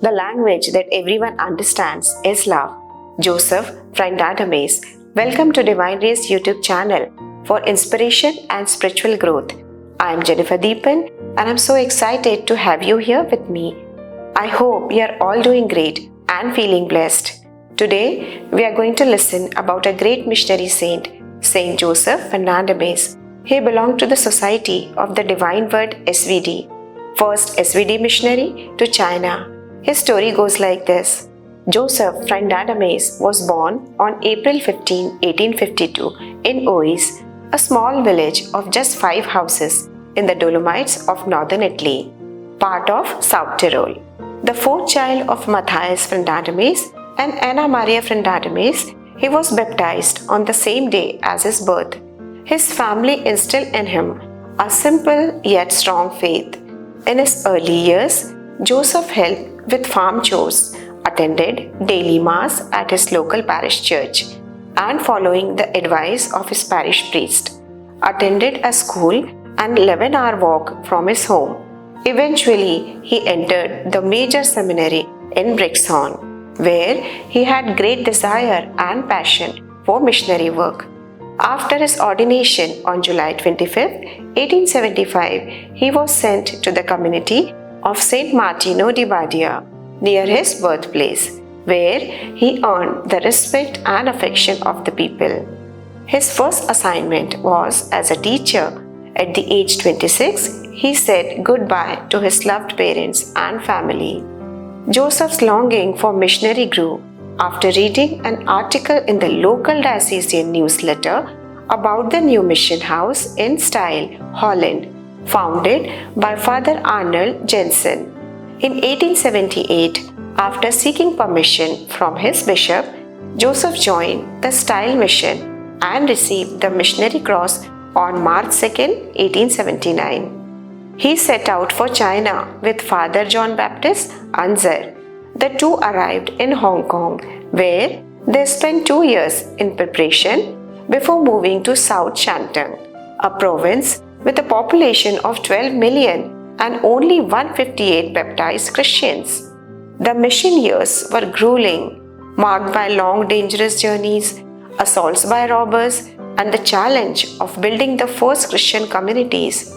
The language that everyone understands is love. Joseph Freinademetz, welcome to Divine Race YouTube channel for inspiration and spiritual growth. I am Deepan and I'm so excited to have you here with me. I hope you are all doing great and feeling blessed. Today, we are going to listen about a great missionary saint, Saint Joseph Freinademetz. He belonged to the Society of the Divine Word SVD, first SVD missionary to China. His story goes like this. Joseph Freinademetz was born on April 15, 1852 in 𝗬𝗧𝗍, a small village of just 5 houses in the Dolomites of northern Italy, part of South Tyrol. The fourth child of Matthias Freinademetz and Anna Maria Freinademetz, he was baptized on the same day as his birth. His family instilled in him a simple yet strong faith. In his early years, Joseph helped with farm chores, attended daily mass at his local parish church, and following the advice of his parish priest, attended a school an 11-hour walk from his home. Eventually, he entered the major seminary in Brixen, where he had great desire and passion for missionary work. After his ordination on July 25, 1875, he was sent to the community of St. Martino di Badia, near his birthplace, where he earned the respect and affection of the people. His first assignment was as a teacher. At the age 26, he said goodbye to his loved parents and family. Joseph's longing for missionary grew after reading an article in the local diocesan newsletter about the new mission house in Stijl, Holland, founded by Father Arnold Jensen. In 1878, after seeking permission from his bishop, Joseph joined the Stijl mission and received the missionary cross on March 2, 1879. He set out for China with Father John Baptist Unser. The two arrived in Hong Kong, where they spent 2 years in preparation before moving to South Shantung, a province with a population of 12 million and only 158 baptized Christians. The mission years were grueling, marked by long dangerous journeys, assaults by robbers, and the challenge of building the first Christian communities.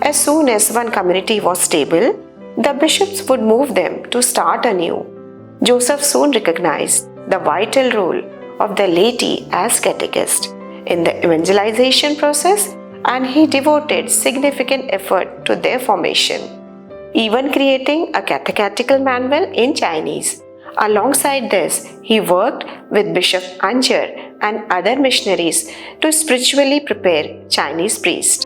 As soon as one community was stable, the bishops would move them to start anew. Joseph soon recognized the vital role of the laity as catechist in the evangelization process, and he devoted significant effort to their formation, even creating a catechetical manual in Chinese. Alongside this, he worked with Bishop Unser and other missionaries to spiritually prepare Chinese priests.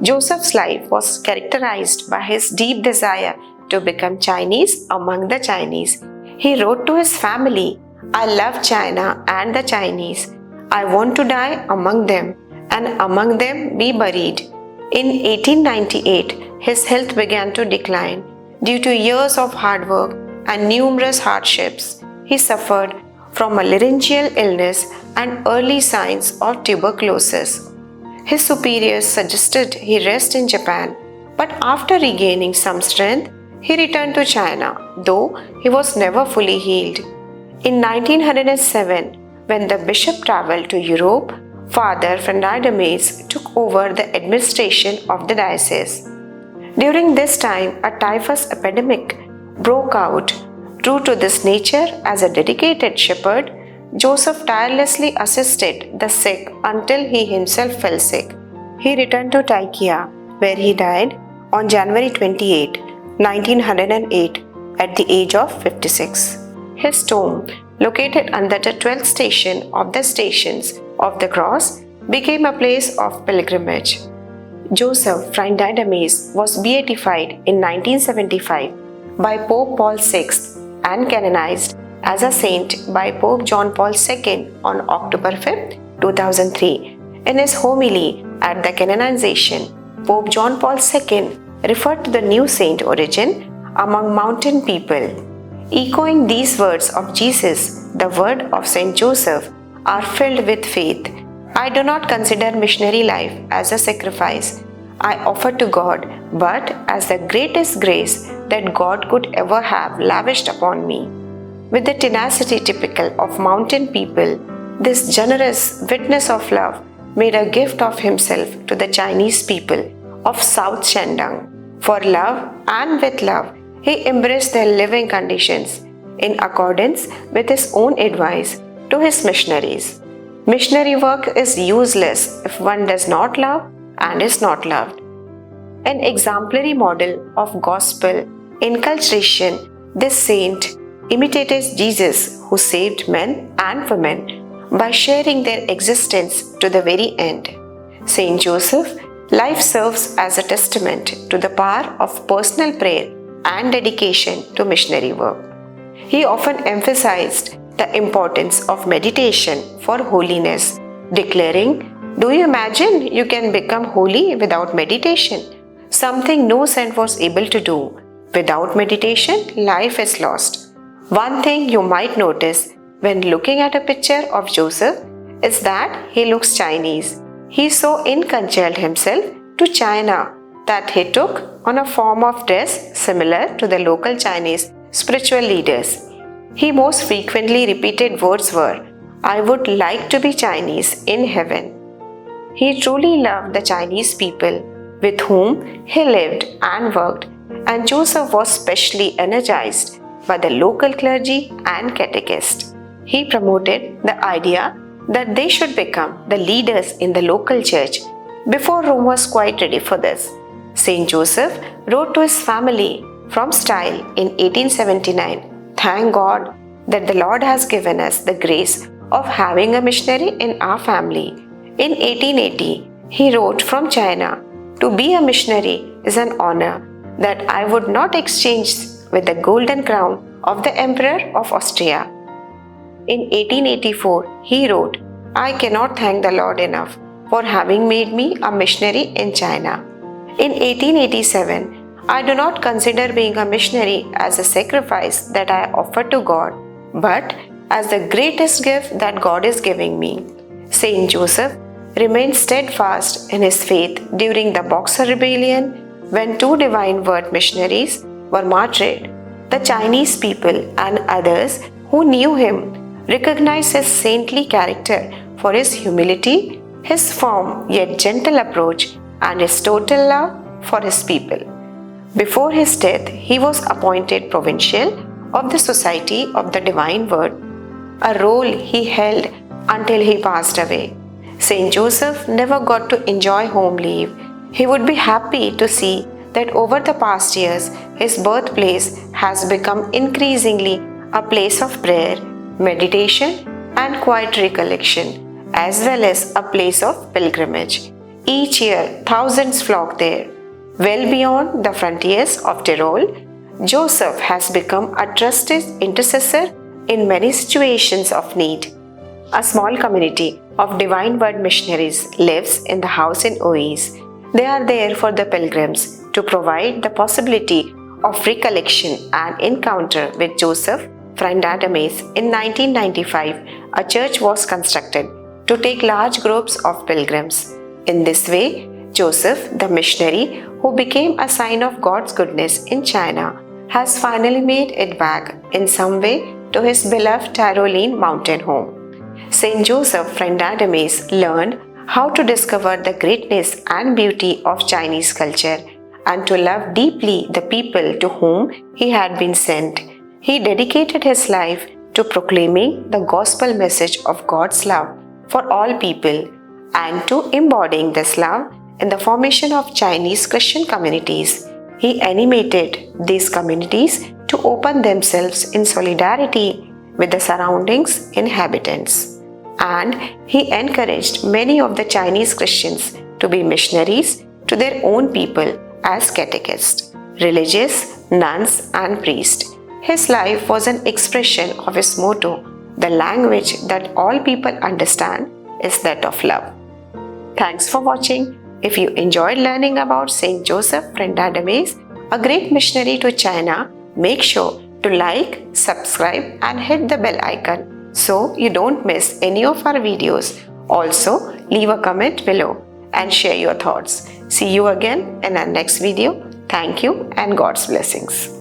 Joseph's life was characterized by his deep desire to become Chinese among the Chinese. He wrote to his family, "I love China and the Chinese. I want to die among them and among them be buried." In 1898, his health began to decline due to years of hard work and numerous hardships. He suffered from a laryngeal illness and early signs of tuberculosis. His superiors suggested he rest in Japan, but after regaining some strength, he returned to China, though he was never fully healed. In 1907, when the bishop traveled to Europe, Father Freinademetz took over the administration of the diocese. During this time, a typhus epidemic broke out. True to this nature, as a dedicated shepherd, Joseph tirelessly assisted the sick until he himself fell sick. He returned to Taikia, where he died on January 28, 1908, at the age of 56. His tomb, located under the 12th station of the Stations of the Cross, became a place of pilgrimage. Joseph Freinademetz was beatified in 1975 by Pope Paul VI and canonized as a saint by Pope John Paul II on October 5, 2003. In his homily at the canonization, Pope John Paul II referred to the new saint origin among mountain people. Echoing these words of Jesus, the word of Saint Joseph are filled with faith. I do not consider missionary life as a sacrifice. I offer to God, but as the greatest grace that God could ever have lavished upon me. With the tenacity typical of mountain people, this generous witness of love made a gift of himself to the Chinese people of South Shandong. For love and with love, he embraced their living conditions in accordance with his own advice to his missionaries. Missionary work is useless if one does not love and is not loved. An exemplary model of gospel inculcation, this saint imitated Jesus, who saved men and women by sharing their existence to the very end. Saint Joseph's life serves as a testament to the power of personal prayer and dedication to missionary work. He often emphasized the importance of meditation for holiness, declaring, "Do you imagine you can become holy without meditation? Something no saint was able to do. Without meditation, life is lost." One thing you might notice when looking at a picture of Joseph is that he looks Chinese. He so inconcealed himself to China that he took on a form of dress similar to the local Chinese spiritual leaders. He most frequently repeated words were, "I would like to be Chinese in heaven." He truly loved the Chinese people with whom he lived and worked, and Joseph was specially energized by the local clergy and catechists. He promoted the idea that they should become the leaders in the local church before Rome was quite ready for this. Saint Joseph wrote to his family from Style in 1879, "Thank God that the Lord has given us the grace of having a missionary in our family." In 1880, he wrote from China, "To be a missionary is an honor that I would not exchange with the golden crown of the Emperor of Austria." In 1884, he wrote, "I cannot thank the Lord enough for having made me a missionary in China." In 1887, "I do not consider being a missionary as a sacrifice that I offer to God, but as the greatest gift that God is giving me." Saint Joseph remained steadfast in his faith during the Boxer Rebellion when 2 Divine Word missionaries were martyred. The Chinese people and others who knew him recognized his saintly character for his humility, his firm yet gentle approach, and his total love for his people. Before his death, he was appointed provincial of the Society of the Divine Word, a role he held until he passed away. Saint Joseph never got to enjoy home leave. He would be happy to see that over the past years, his birthplace has become increasingly a place of prayer, meditation, and quiet recollection, as well as a place of pilgrimage. Each year, thousands flock there. Well beyond the frontiers of Tyrol, Joseph has become a trusted intercessor in many situations of need. A small community of Divine Word missionaries lives in the house in 𝗬𝗎𝗓. They are there for the pilgrims to provide the possibility of recollection and encounter with Joseph Freinademetz. In 1995, a church was constructed to take large groups of pilgrims. In this way, Joseph, the missionary who became a sign of God's goodness in China, has finally made it back in some way to his beloved Tyrolean mountain home. Saint Joseph Freinademetz learned how to discover the greatness and beauty of Chinese culture and to love deeply the people to whom he had been sent. He dedicated his life to proclaiming the gospel message of God's love for all people and to embodying this love in the formation of Chinese Christian communities. He animated these communities to open themselves in solidarity with the surroundings inhabitants. And he encouraged many of the Chinese Christians to be missionaries to their own people as catechists, religious, nuns, and priests. His life was an expression of his motto, "The language that all people understand is that of love." Thanks for watching. If you enjoyed learning about Saint Joseph Freinademetz, a great missionary to China, make sure to like, subscribe, and hit the bell icon so you don't miss any of our videos. Also, leave a comment below and share your thoughts. See you again in our next video. Thank you and God's blessings.